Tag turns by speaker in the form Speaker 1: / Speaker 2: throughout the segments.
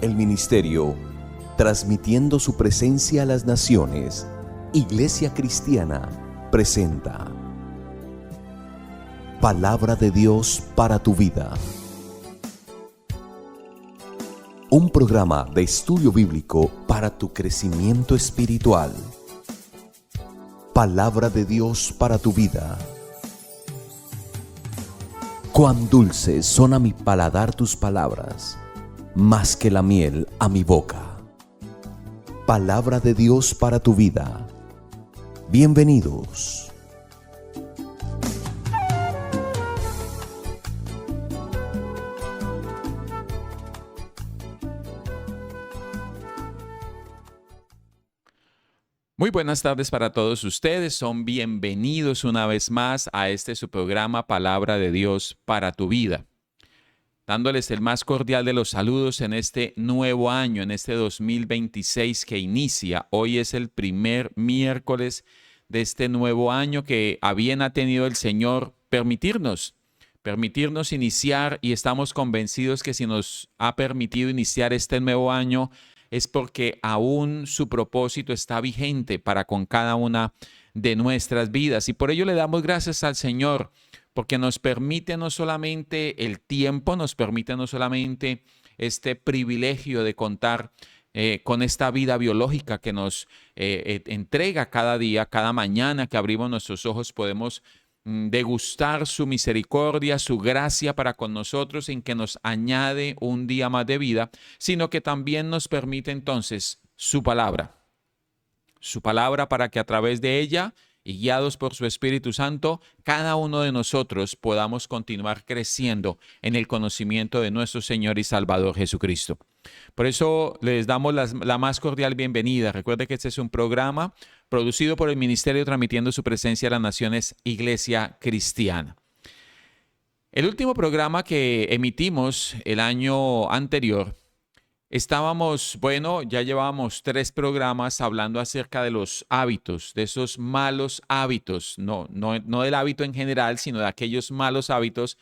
Speaker 1: el ministerio, transmitiendo su presencia a las naciones. Iglesia Cristiana presenta Palabra de Dios para tu vida. Un programa de estudio bíblico para tu crecimiento espiritual. Palabra de Dios para tu vida. Cuán dulces son a mi paladar tus palabras, más que la miel a mi boca. Palabra de Dios para tu vida. Bienvenidos.
Speaker 2: Muy buenas tardes para todos ustedes. Son bienvenidos una vez más a su programa Palabra de Dios para tu vida. Dándoles el más cordial de los saludos en este nuevo año, en este 2026 que inicia. Hoy es el primer miércoles de este nuevo año que a bien ha tenido el Señor permitirnos iniciar, y estamos convencidos que si nos ha permitido iniciar este nuevo año es porque aún su propósito está vigente para con cada una de nuestras vidas. Y por ello le damos gracias al Señor, porque nos permite no solamente el tiempo, nos permite no solamente este privilegio de contar con esta vida biológica que nos entrega cada día, cada mañana que abrimos nuestros ojos, podemos degustar su misericordia, su gracia para con nosotros, en que nos añade un día más de vida, sino que también nos permite entonces su palabra para que a través de ella y guiados por su Espíritu Santo, cada uno de nosotros podamos continuar creciendo en el conocimiento de nuestro Señor y Salvador Jesucristo. Por eso les damos la más cordial bienvenida. Recuerde que este es un programa producido por el Ministerio Transmitiendo su Presencia a las Naciones, Iglesia Cristiana. El último programa que emitimos el año anterior, ya llevábamos 3 programas hablando acerca de los hábitos, de esos malos hábitos, no del hábito en general, sino de aquellos malos hábitos.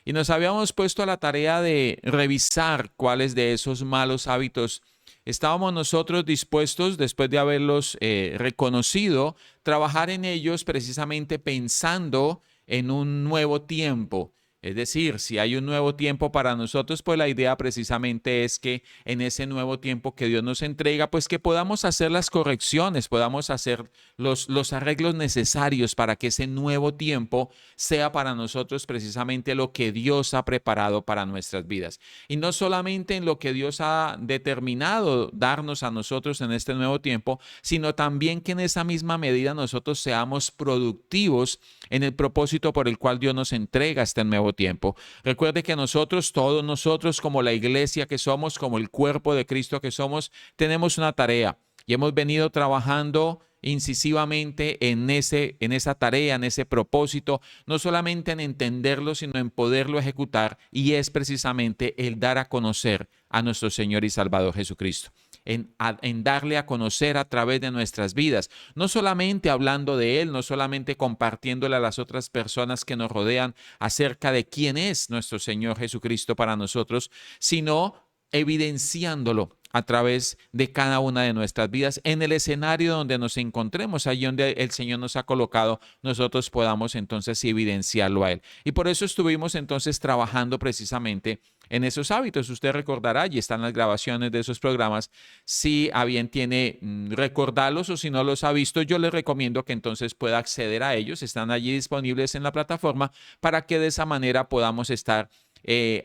Speaker 2: Y nos habíamos puesto a la tarea de revisar cuáles de esos malos hábitos estábamos nosotros dispuestos, después de haberlos reconocido, trabajar en ellos precisamente pensando en un nuevo tiempo. Es decir, si hay un nuevo tiempo para nosotros, pues la idea precisamente es que en ese nuevo tiempo que Dios nos entrega, pues que podamos hacer las correcciones, podamos hacer los arreglos necesarios para que ese nuevo tiempo sea para nosotros precisamente lo que Dios ha preparado para nuestras vidas. Y no solamente en lo que Dios ha determinado darnos a nosotros en este nuevo tiempo, sino también que en esa misma medida nosotros seamos productivos en el propósito por el cual Dios nos entrega este nuevo tiempo. Recuerde que todos nosotros como la iglesia que somos, como el cuerpo de Cristo que somos, tenemos una tarea y hemos venido trabajando incisivamente en esa tarea, en ese propósito, no solamente en entenderlo, sino en poderlo ejecutar, y es precisamente el dar a conocer a nuestro Señor y Salvador Jesucristo. En darle a conocer a través de nuestras vidas, no solamente hablando de Él, no solamente compartiéndole a las otras personas que nos rodean acerca de quién es nuestro Señor Jesucristo para nosotros, sino evidenciándolo a través de cada una de nuestras vidas, en el escenario donde nos encontremos, allí donde el Señor nos ha colocado, nosotros podamos entonces evidenciarlo a Él. Y por eso estuvimos entonces trabajando precisamente en esos hábitos. Usted recordará, allí están las grabaciones de esos programas. Si a bien tiene recordarlos, o si no los ha visto, yo le recomiendo que entonces pueda acceder a ellos. Están allí disponibles en la plataforma para que de esa manera podamos estar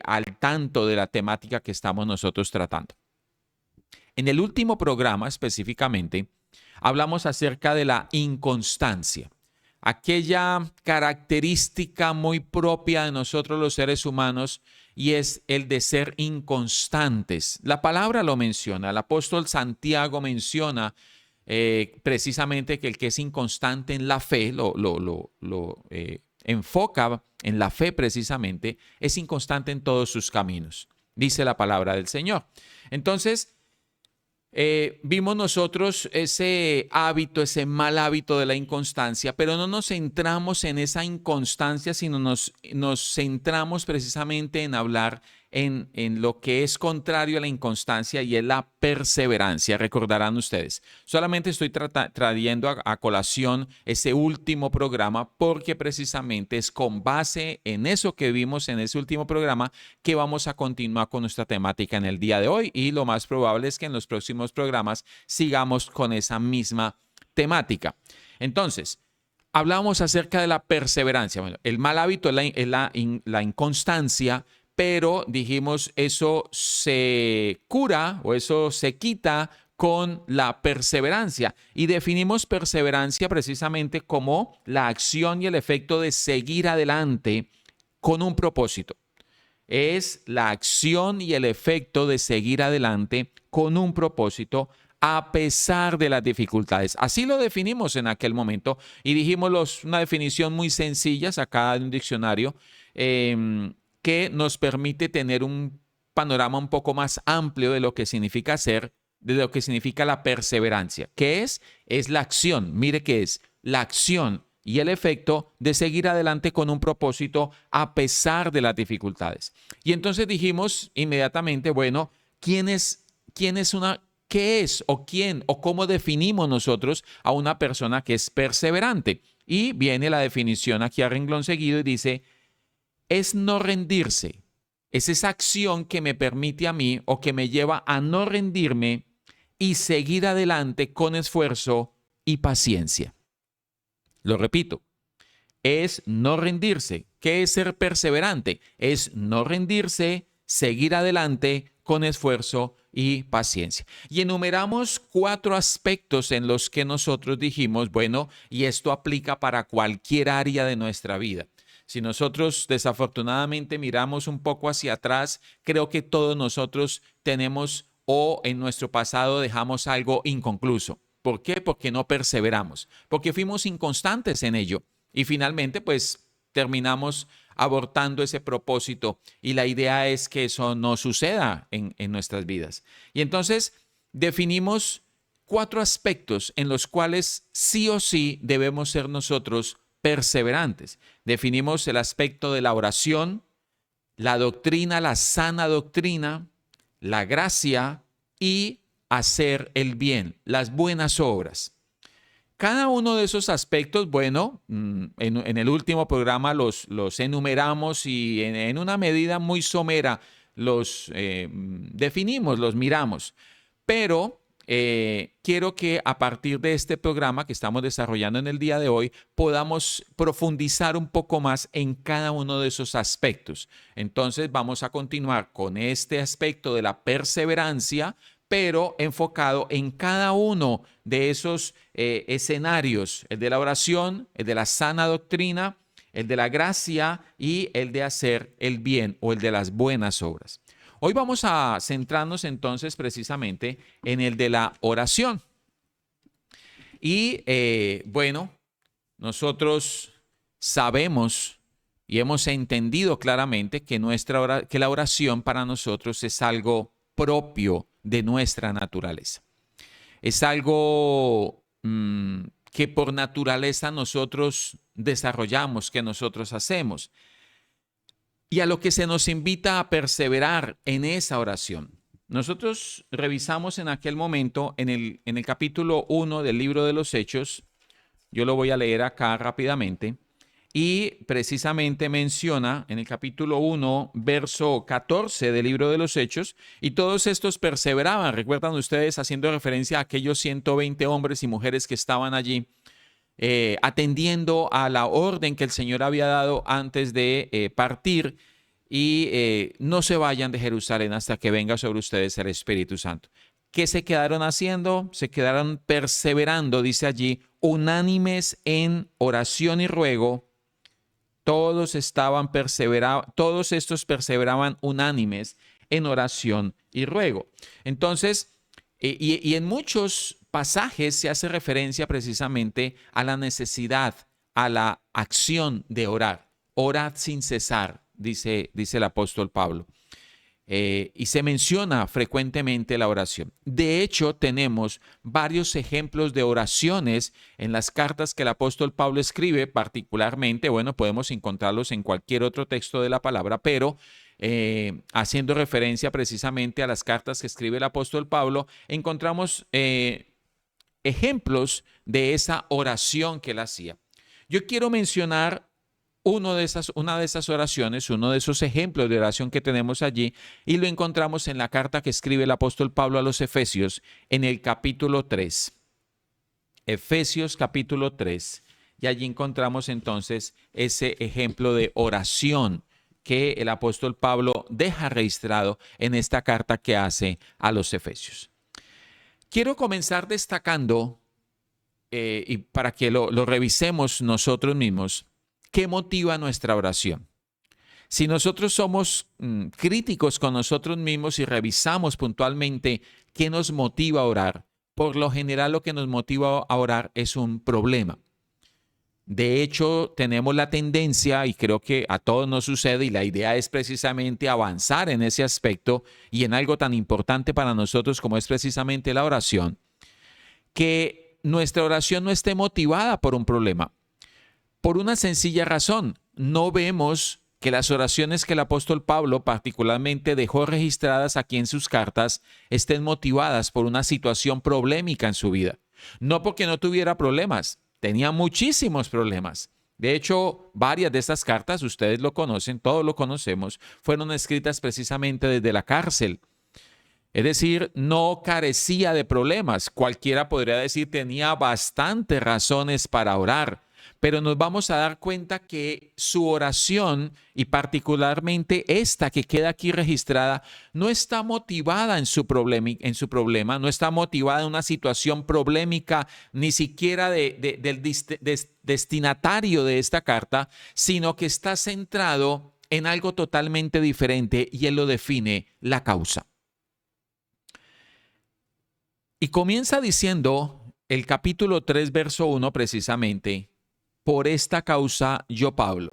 Speaker 2: al tanto de la temática que estamos nosotros tratando. En el último programa específicamente hablamos acerca de la inconstancia, aquella característica muy propia de nosotros los seres humanos, y es el de ser inconstantes. La palabra lo menciona, el apóstol Santiago menciona precisamente que el que es inconstante en la fe, enfoca en la fe precisamente, es inconstante en todos sus caminos, dice la palabra del Señor. Entonces, vimos nosotros ese hábito, ese mal hábito de la inconstancia, pero no nos centramos en esa inconstancia, sino nos centramos precisamente en hablar en lo que es contrario a la inconstancia y es la perseverancia, recordarán ustedes. Solamente estoy trayendo a colación ese último programa porque precisamente es con base en eso que vimos en ese último programa que vamos a continuar con nuestra temática en el día de hoy, y lo más probable es que en los próximos programas sigamos con esa misma temática. Entonces, hablamos acerca de la perseverancia. Bueno, el mal hábito es la inconstancia, pero dijimos eso se cura o eso se quita con la perseverancia. Y definimos perseverancia precisamente como la acción y el efecto de seguir adelante con un propósito. Es la acción y el efecto de seguir adelante con un propósito a pesar de las dificultades. Así lo definimos en aquel momento y dijimos una definición muy sencilla sacada de un diccionario que nos permite tener un panorama un poco más amplio de lo que significa de lo que significa la perseverancia. ¿Qué es? Es la acción. Mire qué es. La acción y el efecto de seguir adelante con un propósito a pesar de las dificultades. Y entonces dijimos inmediatamente, bueno, ¿qué es o quién o cómo definimos nosotros a una persona que es perseverante? Y viene la definición aquí a renglón seguido y dice, es no rendirse. Es esa acción que me permite a mí o que me lleva a no rendirme y seguir adelante con esfuerzo y paciencia. Lo repito, es no rendirse. ¿Qué es ser perseverante? Es no rendirse, seguir adelante con esfuerzo y paciencia. Y enumeramos 4 aspectos en los que nosotros dijimos, bueno, y esto aplica para cualquier área de nuestra vida. Si nosotros desafortunadamente miramos un poco hacia atrás, creo que todos nosotros tenemos o en nuestro pasado dejamos algo inconcluso. ¿Por qué? Porque no perseveramos, porque fuimos inconstantes en ello y finalmente pues terminamos abortando ese propósito y la idea es que eso no suceda en nuestras vidas. Y entonces definimos 4 aspectos en los cuales sí o sí debemos ser nosotros perseverantes. Definimos el aspecto de la oración, la doctrina, la sana doctrina, la gracia y hacer el bien, las buenas obras. Cada uno de esos aspectos, bueno, en el último programa los enumeramos y en una medida muy somera los definimos, los miramos. Pero quiero que a partir de este programa que estamos desarrollando en el día de hoy podamos profundizar un poco más en cada uno de esos aspectos. Entonces vamos a continuar con este aspecto de la perseverancia, pero enfocado en cada uno de esos escenarios, el de la oración, el de la sana doctrina, el de la gracia y el de hacer el bien o el de las buenas obras. Hoy vamos a centrarnos entonces precisamente en el de la oración. Y bueno, nosotros sabemos y hemos entendido claramente que la oración para nosotros es algo propio de nuestra naturaleza. Es algo que por naturaleza nosotros desarrollamos, que nosotros hacemos. Y a lo que se nos invita a perseverar en esa oración. Nosotros revisamos en aquel momento, en el capítulo 1 del libro de los Hechos, yo lo voy a leer acá rápidamente, y precisamente menciona en el capítulo 1, verso 14 del libro de los Hechos, y todos estos perseveraban, recuerdan ustedes, haciendo referencia a aquellos 120 hombres y mujeres que estaban allí, atendiendo a la orden que el Señor había dado antes de partir y no se vayan de Jerusalén hasta que venga sobre ustedes el Espíritu Santo. ¿Qué se quedaron haciendo? Se quedaron perseverando, dice allí, unánimes en oración y ruego. Todos estos perseveraban unánimes en oración y ruego. Entonces, y en muchos pasajes se hace referencia precisamente a la necesidad, a la acción de orar. Orad sin cesar, dice el apóstol Pablo. y se menciona frecuentemente la oración. De hecho, tenemos varios ejemplos de oraciones en las cartas que el apóstol Pablo escribe, particularmente, bueno, podemos encontrarlos en cualquier otro texto de la palabra, pero haciendo referencia precisamente a las cartas que escribe el apóstol Pablo, encontramos ejemplos de esa oración que él hacía. Yo quiero mencionar una de esas oraciones, uno de esos ejemplos de oración que tenemos allí, y lo encontramos en la carta que escribe el apóstol Pablo a los Efesios en el capítulo 3. Efesios capítulo 3. Y allí encontramos entonces ese ejemplo de oración que el apóstol Pablo deja registrado en esta carta que hace a los Efesios. Quiero comenzar destacando, y para que lo revisemos nosotros mismos, ¿qué motiva nuestra oración? Si nosotros somos críticos con nosotros mismos y revisamos puntualmente qué nos motiva a orar, por lo general lo que nos motiva a orar es un problema. De hecho, tenemos la tendencia, y creo que a todos nos sucede, y la idea es precisamente avanzar en ese aspecto y en algo tan importante para nosotros como es precisamente la oración, que nuestra oración no esté motivada por un problema. Por una sencilla razón, no vemos que las oraciones que el apóstol Pablo particularmente dejó registradas aquí en sus cartas estén motivadas por una situación problemática en su vida. No porque no tuviera problemas, tenía muchísimos problemas. De hecho, varias de estas cartas, ustedes lo conocen, todos lo conocemos, fueron escritas precisamente desde la cárcel. Es decir, no carecía de problemas. Cualquiera podría decir tenía bastantes razones para orar. Pero nos vamos a dar cuenta que su oración, y particularmente esta que queda aquí registrada, no está motivada en su problema, no está motivada en una situación problemática, ni siquiera del destinatario de esta carta, sino que está centrado en algo totalmente diferente, y él lo define: la causa. Y comienza diciendo el capítulo 3, verso 1 precisamente: por esta causa yo, Pablo.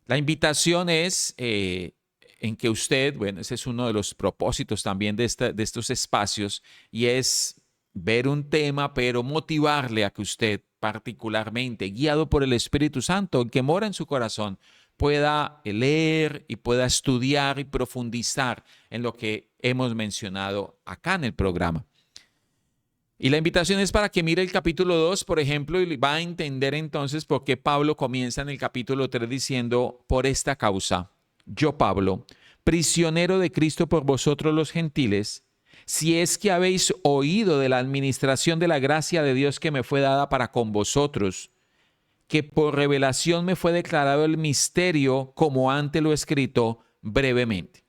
Speaker 2: La invitación es en que usted, bueno, ese es uno de los propósitos también de estos espacios, y es ver un tema, pero motivarle a que usted particularmente, guiado por el Espíritu Santo, que mora en su corazón, pueda leer y pueda estudiar y profundizar en lo que hemos mencionado acá en el programa. Y la invitación es para que mire el capítulo 2, por ejemplo, y va a entender entonces por qué Pablo comienza en el capítulo 3 diciendo: por esta causa, yo, Pablo, prisionero de Cristo por vosotros los gentiles, si es que habéis oído de la administración de la gracia de Dios que me fue dada para con vosotros, que por revelación me fue declarado el misterio, como antes lo he escrito brevemente.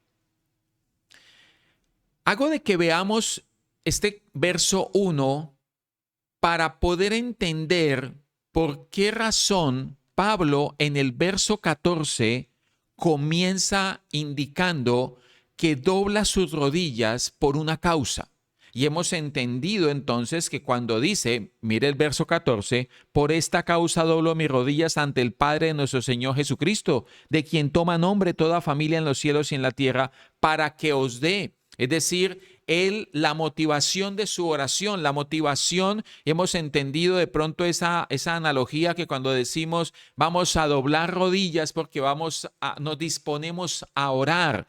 Speaker 2: Hago de que veamos este verso 1 para poder entender por qué razón Pablo en el verso 14 comienza indicando que dobla sus rodillas por una causa. Y hemos entendido entonces que cuando dice, mire el verso 14, por esta causa doblo mis rodillas ante el Padre de nuestro Señor Jesucristo, de quien toma nombre toda familia en los cielos y en la tierra, para que os dé. Es decir, la motivación de su oración, la motivación, hemos entendido de pronto esa analogía que cuando decimos vamos a doblar rodillas porque nos disponemos a orar.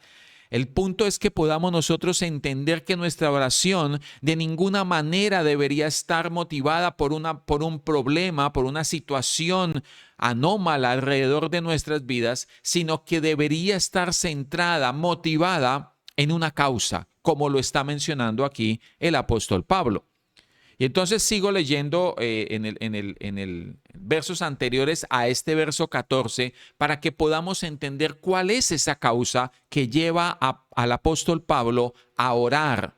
Speaker 2: El punto es que podamos nosotros entender que nuestra oración de ninguna manera debería estar motivada por un problema, por una situación anómala alrededor de nuestras vidas, sino que debería estar centrada, motivada en una causa, como lo está mencionando aquí el apóstol Pablo. Y entonces sigo leyendo en versos anteriores a este verso 14 para que podamos entender cuál es esa causa que lleva al apóstol Pablo a orar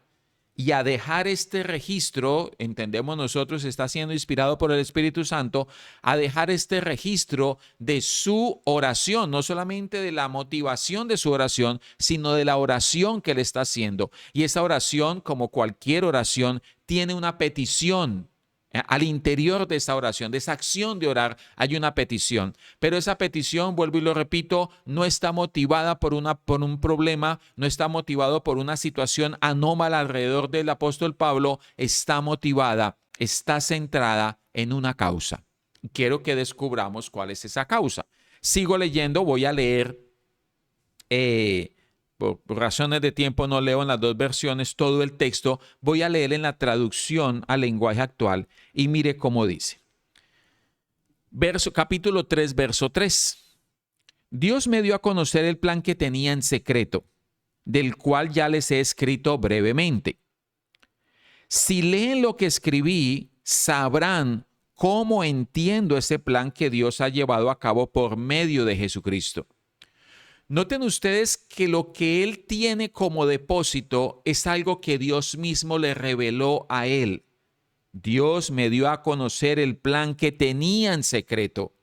Speaker 2: y a dejar este registro, entendemos nosotros, está siendo inspirado por el Espíritu Santo, a dejar este registro de su oración, no solamente de la motivación de su oración, sino de la oración que él está haciendo. Y esa oración, como cualquier oración, tiene una petición Al interior de esa oración, de esa acción de orar, hay una petición. Pero esa petición, vuelvo y lo repito, no está motivada por un problema, no está motivado por una situación anómala alrededor del apóstol Pablo, está motivada, está centrada en una causa. Quiero que descubramos cuál es esa causa. Sigo leyendo, voy a leer, por razones de tiempo no leo en las dos versiones todo el texto, voy a leer en la traducción al lenguaje actual y mire cómo dice. Capítulo 3, verso 3. Dios me dio a conocer el plan que tenía en secreto, del cual ya les he escrito brevemente. Si leen lo que escribí, sabrán cómo entiendo ese plan que Dios ha llevado a cabo por medio de Jesucristo. Noten ustedes que lo que él tiene como depósito es algo que Dios mismo le reveló a él. Dios me dio a conocer el plan que tenía en secreto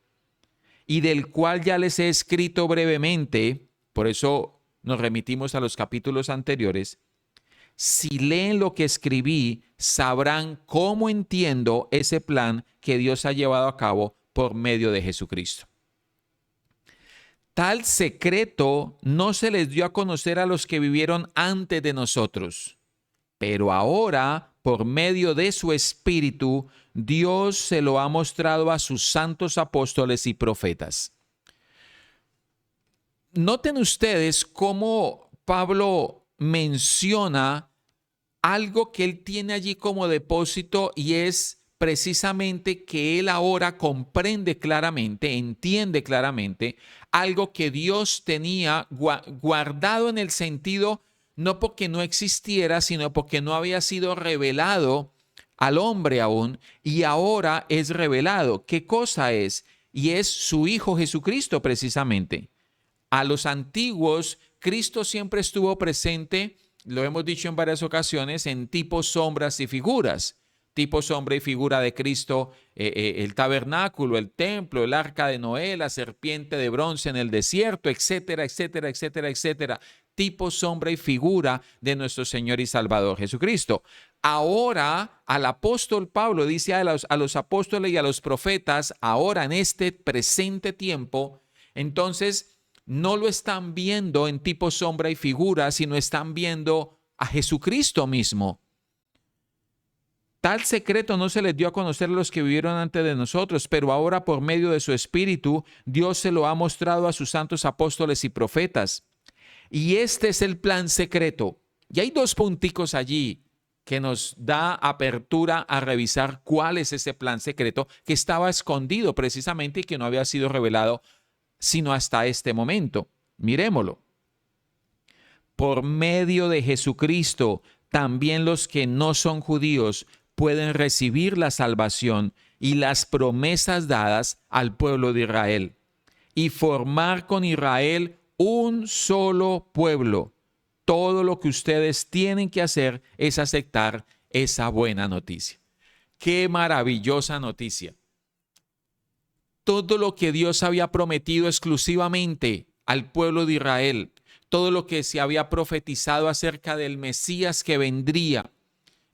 Speaker 2: y del cual ya les he escrito brevemente. Por eso nos remitimos a los capítulos anteriores. Si leen lo que escribí, sabrán cómo entiendo ese plan que Dios ha llevado a cabo por medio de Jesucristo. Tal secreto no se les dio a conocer a los que vivieron antes de nosotros, pero ahora, por medio de su Espíritu, Dios se lo ha mostrado a sus santos apóstoles y profetas. Noten ustedes cómo Pablo menciona algo que él tiene allí como depósito y es precisamente que él ahora comprende claramente, entiende claramente algo que Dios tenía guardado en el sentido no porque no existiera, sino porque no había sido revelado al hombre aún y ahora es revelado. ¿Qué cosa es? Y es su Hijo Jesucristo precisamente. A los antiguos, Cristo siempre estuvo presente, lo hemos dicho en varias ocasiones, en tipos, sombras y figuras. Tipo, sombra y figura de Cristo, el tabernáculo, el templo, el arca de Noé, la serpiente de bronce en el desierto, etcétera, etcétera, etcétera, etcétera. Tipo, sombra y figura de nuestro Señor y Salvador Jesucristo. Ahora, al apóstol Pablo dice a los apóstoles y a los profetas, ahora en este presente tiempo, entonces no lo están viendo en tipo, sombra y figura, sino están viendo a Jesucristo mismo. Tal secreto no se les dio a conocer a los que vivieron antes de nosotros, pero ahora por medio de su Espíritu, Dios se lo ha mostrado a sus santos apóstoles y profetas. Y este es el plan secreto. Y hay dos punticos allí que nos da apertura a revisar cuál es ese plan secreto que estaba escondido precisamente y que no había sido revelado sino hasta este momento. Miremoslo. Por medio de Jesucristo, también los que no son judíos pueden recibir la salvación y las promesas dadas al pueblo de Israel y formar con Israel un solo pueblo. Todo lo que ustedes tienen que hacer es aceptar esa buena noticia. ¡Qué maravillosa noticia! Todo lo que Dios había prometido exclusivamente al pueblo de Israel, todo lo que se había profetizado acerca del Mesías que vendría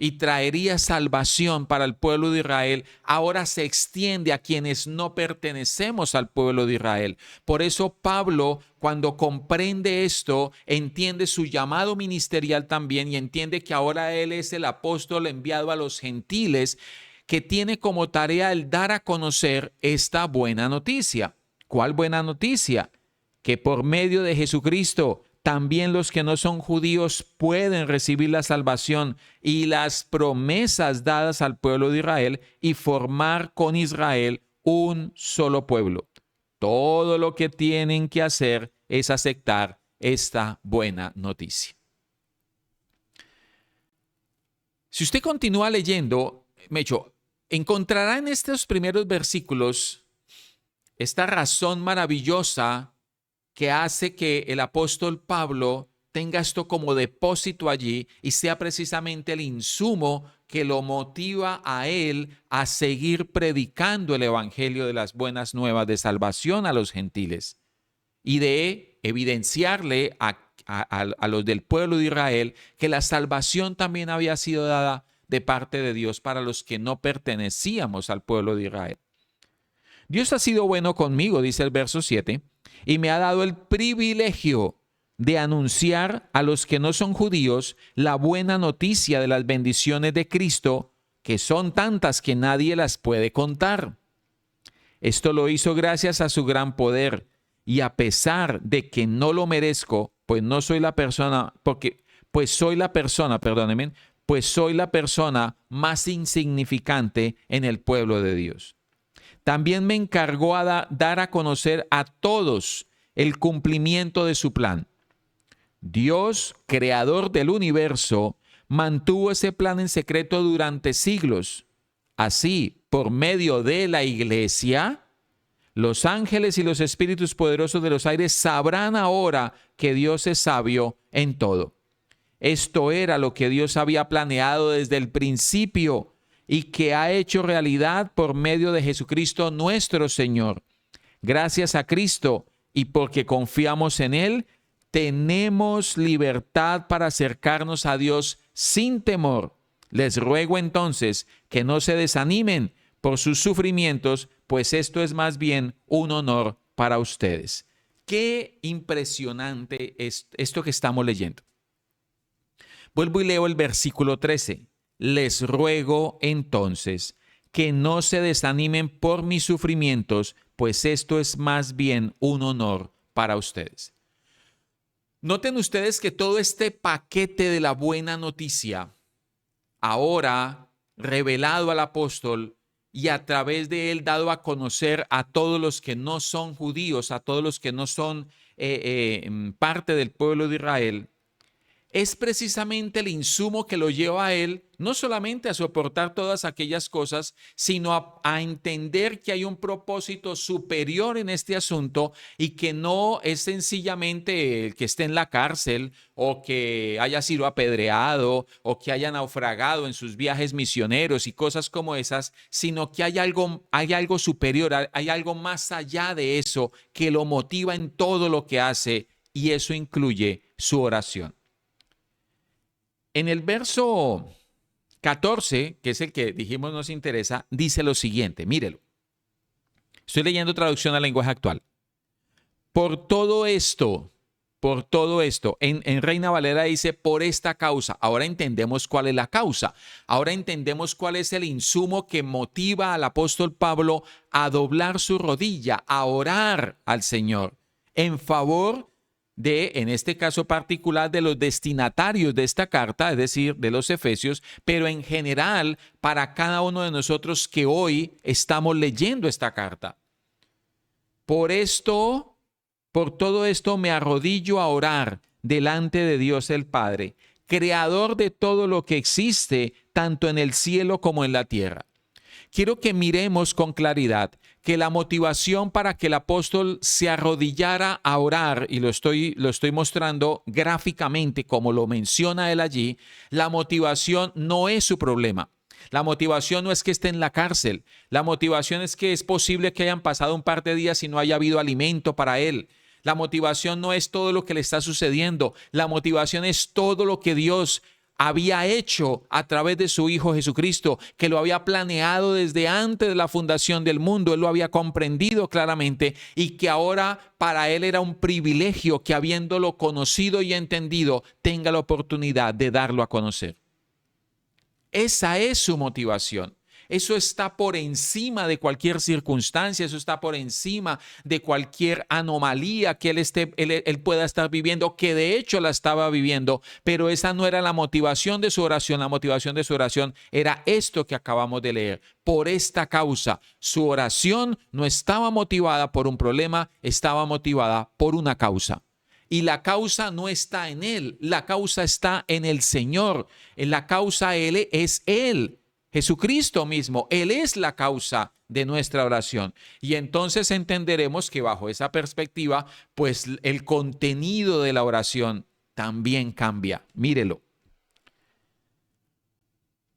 Speaker 2: y traería salvación para el pueblo de Israel, ahora se extiende a quienes no pertenecemos al pueblo de Israel. Por eso Pablo, cuando comprende esto, entiende su llamado ministerial también y entiende que ahora él es el apóstol enviado a los gentiles que tiene como tarea el dar a conocer esta buena noticia. ¿Cuál buena noticia? Que por medio de Jesucristo también los que no son judíos pueden recibir la salvación y las promesas dadas al pueblo de Israel y formar con Israel un solo pueblo. Todo lo que tienen que hacer es aceptar esta buena noticia. Si usted continúa leyendo, Mecho, encontrará en estos primeros versículos esta razón maravillosa que hace que el apóstol Pablo tenga esto como depósito allí y sea precisamente el insumo que lo motiva a él a seguir predicando el evangelio de las buenas nuevas de salvación a los gentiles y de evidenciarle a los del pueblo de Israel que la salvación también había sido dada de parte de Dios para los que no pertenecíamos al pueblo de Israel. Dios ha sido bueno conmigo, dice el verso 7, y me ha dado el privilegio de anunciar a los que no son judíos la buena noticia de las bendiciones de Cristo, que son tantas que nadie las puede contar. Esto lo hizo gracias a su gran poder, y a pesar de que no lo merezco, pues soy la persona más insignificante en el pueblo de Dios. También me encargó a dar a conocer a todos el cumplimiento de su plan. Dios, creador del universo, mantuvo ese plan en secreto durante siglos. Así, por medio de la iglesia, los ángeles y los espíritus poderosos de los aires sabrán ahora que Dios es sabio en todo. Esto era lo que Dios había planeado desde el principio y que ha hecho realidad por medio de Jesucristo nuestro Señor. Gracias a Cristo y porque confiamos en Él, tenemos libertad para acercarnos a Dios sin temor. Les ruego entonces que no se desanimen por sus sufrimientos, pues esto es más bien un honor para ustedes. Qué impresionante es esto que estamos leyendo. Vuelvo y leo el versículo 13. Les ruego entonces que no se desanimen por mis sufrimientos, pues esto es más bien un honor para ustedes. Noten ustedes que todo este paquete de la buena noticia, ahora revelado al apóstol y a través de él dado a conocer a todos los que no son judíos, a todos los que no son parte del pueblo de Israel, es precisamente el insumo que lo lleva a él no solamente a soportar todas aquellas cosas, sino a entender que hay un propósito superior en este asunto y que no es sencillamente el que esté en la cárcel o que haya sido apedreado o que haya naufragado en sus viajes misioneros y cosas como esas, sino que hay algo superior, hay algo más allá de eso que lo motiva en todo lo que hace, y eso incluye su oración. En el verso 14, que es el que dijimos nos interesa, dice lo siguiente, mírelo. Estoy leyendo traducción al lenguaje actual. Por todo esto, en Reina Valera dice por esta causa. Ahora entendemos cuál es la causa. Ahora entendemos cuál es el insumo que motiva al apóstol Pablo a doblar su rodilla, a orar al Señor en favor de, en este caso particular, de los destinatarios de esta carta, es decir, de los efesios, pero en general para cada uno de nosotros que hoy estamos leyendo esta carta. Por todo esto me arrodillo a orar delante de Dios el Padre, creador de todo lo que existe, tanto en el cielo como en la tierra. Quiero que miremos con claridad que la motivación para que el apóstol se arrodillara a orar, y lo estoy mostrando gráficamente como lo menciona él allí, la motivación no es su problema. La motivación no es que esté en la cárcel. La motivación es que es posible que hayan pasado un par de días y no haya habido alimento para él. La motivación no es todo lo que le está sucediendo. La motivación es todo lo que Dios había hecho a través de su Hijo Jesucristo, que lo había planeado desde antes de la fundación del mundo. Él lo había comprendido claramente y que ahora para él era un privilegio que, habiéndolo conocido y entendido, tenga la oportunidad de darlo a conocer. Esa es su motivación. Eso está por encima de cualquier circunstancia, eso está por encima de cualquier anomalía que él pueda estar viviendo, que de hecho la estaba viviendo, pero esa no era la motivación de su oración. La motivación de su oración era esto que acabamos de leer. Por esta causa, su oración no estaba motivada por un problema, estaba motivada por una causa. Y la causa no está en él, la causa está en el Señor. La causa es Él. Jesucristo mismo, Él es la causa de nuestra oración. Y entonces entenderemos que bajo esa perspectiva, pues el contenido de la oración también cambia. Mírelo.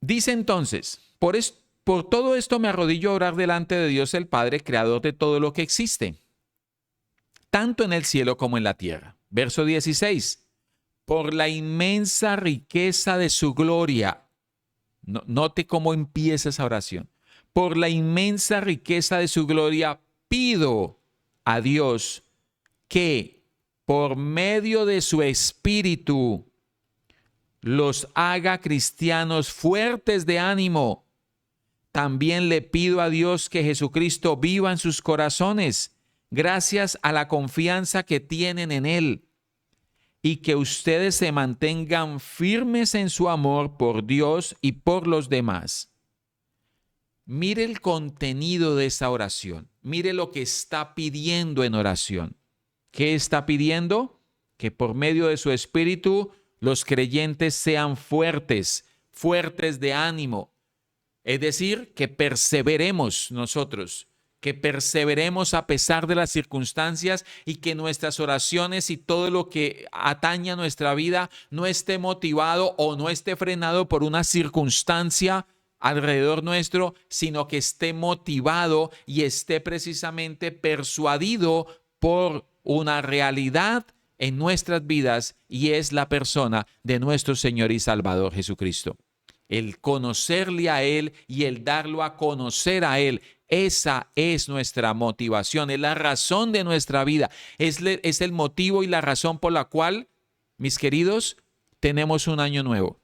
Speaker 2: Dice entonces, por todo esto me arrodillo a orar delante de Dios el Padre, creador de todo lo que existe, tanto en el cielo como en la tierra. Verso 16. Por la inmensa riqueza de su gloria Note cómo empieza esa oración. Por la inmensa riqueza de su gloria, pido a Dios que por medio de su Espíritu los haga cristianos fuertes de ánimo. También le pido a Dios que Jesucristo viva en sus corazones, gracias a la confianza que tienen en Él, y que ustedes se mantengan firmes en su amor por Dios y por los demás. Mire el contenido de esa oración. Mire lo que está pidiendo en oración. ¿Qué está pidiendo? Que por medio de su Espíritu los creyentes sean fuertes, fuertes de ánimo. Es decir, que perseveremos nosotros, que perseveremos a pesar de las circunstancias y que nuestras oraciones y todo lo que atañe a nuestra vida no esté motivado o no esté frenado por una circunstancia alrededor nuestro, sino que esté motivado y esté precisamente persuadido por una realidad en nuestras vidas, y es la persona de nuestro Señor y Salvador Jesucristo. El conocerle a Él y el darlo a conocer a Él, esa es nuestra motivación, es la razón de nuestra vida, es el motivo y la razón por la cual, mis queridos, tenemos un año nuevo.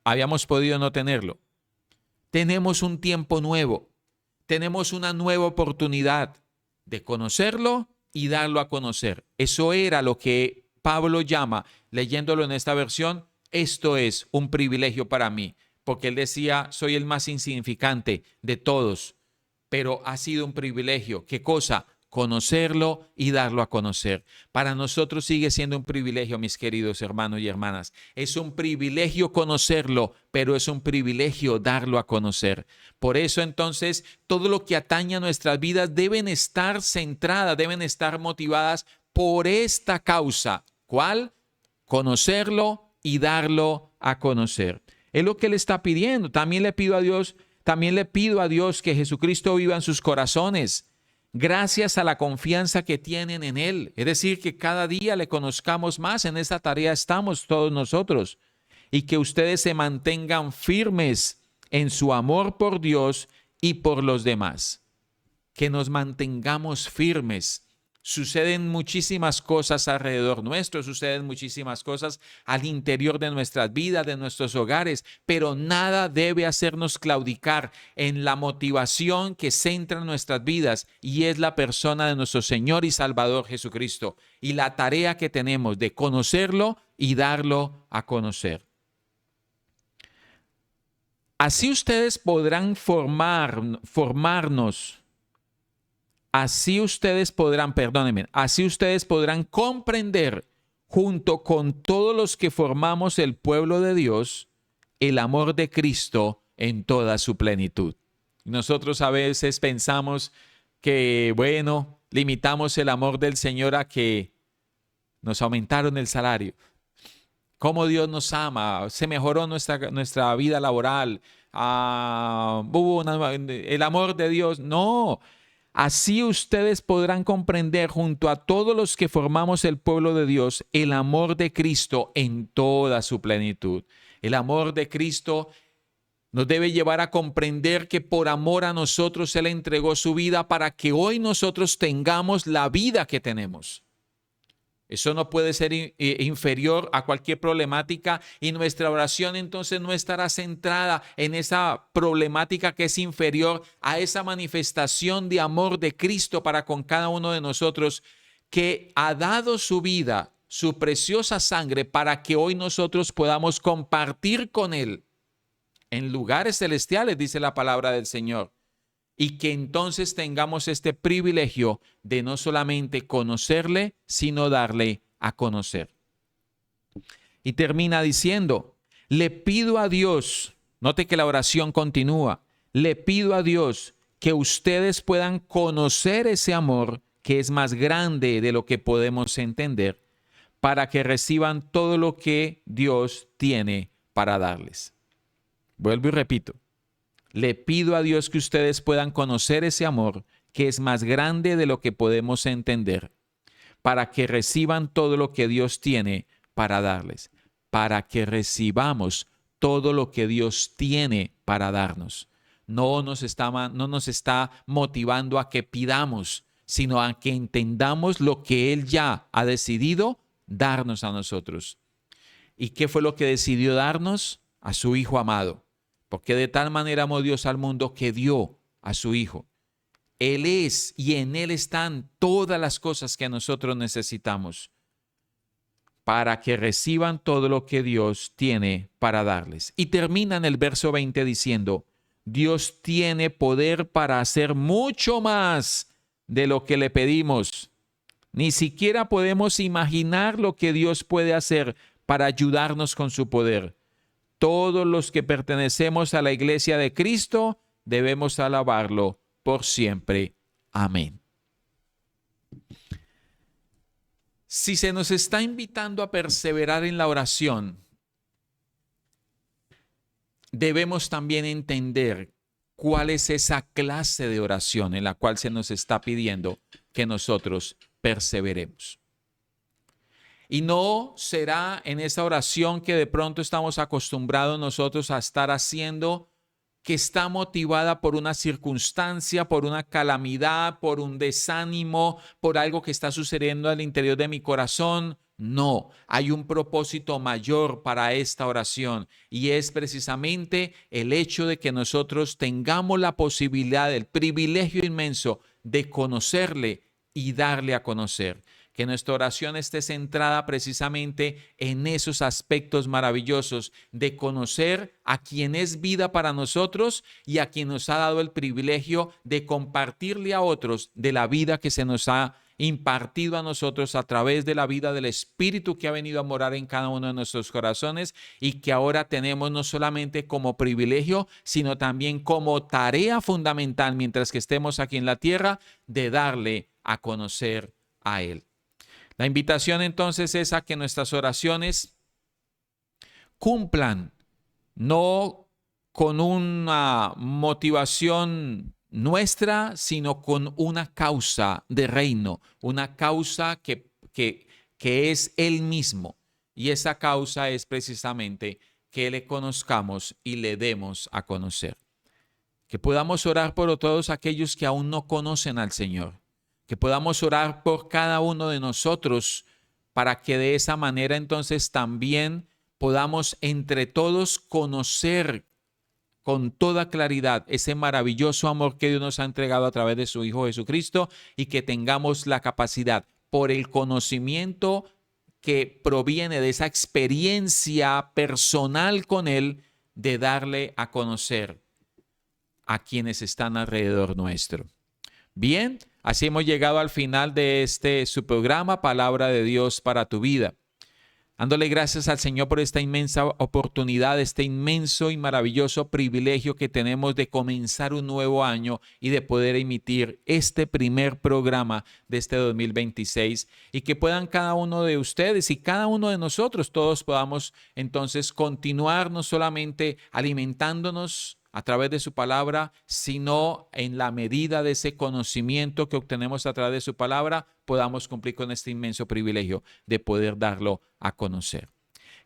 Speaker 2: Habíamos podido no tenerlo. Tenemos un tiempo nuevo, tenemos una nueva oportunidad de conocerlo y darlo a conocer. Eso era lo que Pablo llama, leyéndolo en esta versión, esto es un privilegio para mí, porque él decía, soy el más insignificante de todos, pero ha sido un privilegio. ¿Qué cosa? Conocerlo y darlo a conocer. Para nosotros sigue siendo un privilegio, mis queridos hermanos y hermanas. Es un privilegio conocerlo, pero es un privilegio darlo a conocer. Por eso entonces todo lo que atañe a nuestras vidas deben estar centradas, deben estar motivadas por esta causa. ¿Cuál? Conocerlo y darlo a conocer. Es lo que él está pidiendo. También le pido a Dios que Jesucristo viva en sus corazones, gracias a la confianza que tienen en Él. Es decir, que cada día le conozcamos más. En esta tarea estamos todos nosotros. Y que ustedes se mantengan firmes en su amor por Dios y por los demás. Que nos mantengamos firmes. Suceden muchísimas cosas alrededor nuestro, suceden muchísimas cosas al interior de nuestras vidas, de nuestros hogares, pero nada debe hacernos claudicar en la motivación que centra nuestras vidas, y es la persona de nuestro Señor y Salvador Jesucristo, y la tarea que tenemos de conocerlo y darlo a conocer. Así ustedes podrán formarnos. Así ustedes podrán comprender junto con todos los que formamos el pueblo de Dios el amor de Cristo en toda su plenitud. Nosotros a veces pensamos que, bueno, limitamos el amor del Señor a que nos aumentaron el salario. Cómo Dios nos ama, se mejoró nuestra vida laboral, el amor de Dios. No. Así ustedes podrán comprender junto a todos los que formamos el pueblo de Dios el amor de Cristo en toda su plenitud. El amor de Cristo nos debe llevar a comprender que por amor a nosotros Él entregó su vida para que hoy nosotros tengamos la vida que tenemos. Eso no puede ser inferior a cualquier problemática, y nuestra oración entonces no estará centrada en esa problemática que es inferior a esa manifestación de amor de Cristo para con cada uno de nosotros, que ha dado su vida, su preciosa sangre, para que hoy nosotros podamos compartir con Él en lugares celestiales, dice la palabra del Señor. Y que entonces tengamos este privilegio de no solamente conocerle, sino darle a conocer. Y termina diciendo, le pido a Dios, note que la oración continúa, le pido a Dios que ustedes puedan conocer ese amor que es más grande de lo que podemos entender, para que reciban todo lo que Dios tiene para darles. Vuelvo y repito. Le pido a Dios que ustedes puedan conocer ese amor que es más grande de lo que podemos entender, para que reciban todo lo que Dios tiene para darles, para que recibamos todo lo que Dios tiene para darnos. No nos está motivando a que pidamos, sino a que entendamos lo que Él ya ha decidido darnos a nosotros. ¿Y qué fue lo que decidió darnos? A su Hijo amado. Porque de tal manera amó Dios al mundo que dio a su Hijo. Él es y en Él están todas las cosas que nosotros necesitamos para que reciban todo lo que Dios tiene para darles. Y termina en el verso 20 diciendo, Dios tiene poder para hacer mucho más de lo que le pedimos. Ni siquiera podemos imaginar lo que Dios puede hacer para ayudarnos con su poder. Todos los que pertenecemos a la iglesia de Cristo debemos alabarlo por siempre. Amén. Si se nos está invitando a perseverar en la oración, debemos también entender cuál es esa clase de oración en la cual se nos está pidiendo que nosotros perseveremos. Y no será en esa oración que de pronto estamos acostumbrados nosotros a estar haciendo, que está motivada por una circunstancia, por una calamidad, por un desánimo, por algo que está sucediendo al interior de mi corazón. No, hay un propósito mayor para esta oración y es precisamente el hecho de que nosotros tengamos la posibilidad, el privilegio inmenso de conocerle y darle a conocer. Que nuestra oración esté centrada precisamente en esos aspectos maravillosos de conocer a quien es vida para nosotros y a quien nos ha dado el privilegio de compartirle a otros de la vida que se nos ha impartido a nosotros a través de la vida del Espíritu que ha venido a morar en cada uno de nuestros corazones y que ahora tenemos no solamente como privilegio, sino también como tarea fundamental mientras que estemos aquí en la tierra de darle a conocer a Él. La invitación entonces es a que nuestras oraciones cumplan no con una motivación nuestra, sino con una causa de reino, una causa que es Él mismo. Y esa causa es precisamente que le conozcamos y le demos a conocer. Que podamos orar por todos aquellos que aún no conocen al Señor. Que podamos orar por cada uno de nosotros para que de esa manera entonces también podamos entre todos conocer con toda claridad ese maravilloso amor que Dios nos ha entregado a través de su Hijo Jesucristo y que tengamos la capacidad por el conocimiento que proviene de esa experiencia personal con Él de darle a conocer a quienes están alrededor nuestro. Bien, así hemos llegado al final de su programa, Palabra de Dios para tu vida. Dándole gracias al Señor por esta inmensa oportunidad, este inmenso y maravilloso privilegio que tenemos de comenzar un nuevo año y de poder emitir este primer programa de este 2026 y que puedan cada uno de ustedes y cada uno de nosotros, todos podamos entonces continuar no solamente alimentándonos a través de su palabra, sino en la medida de ese conocimiento que obtenemos a través de su palabra, podamos cumplir con este inmenso privilegio de poder darlo a conocer.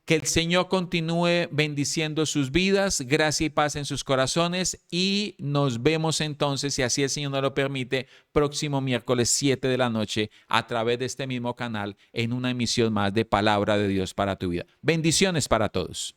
Speaker 2: Que el Señor continúe bendiciendo sus vidas, gracia y paz en sus corazones y nos vemos entonces, si así el Señor nos lo permite, próximo miércoles 7 de la noche a través de este mismo canal en una emisión más de Palabra de Dios para tu vida. Bendiciones para todos.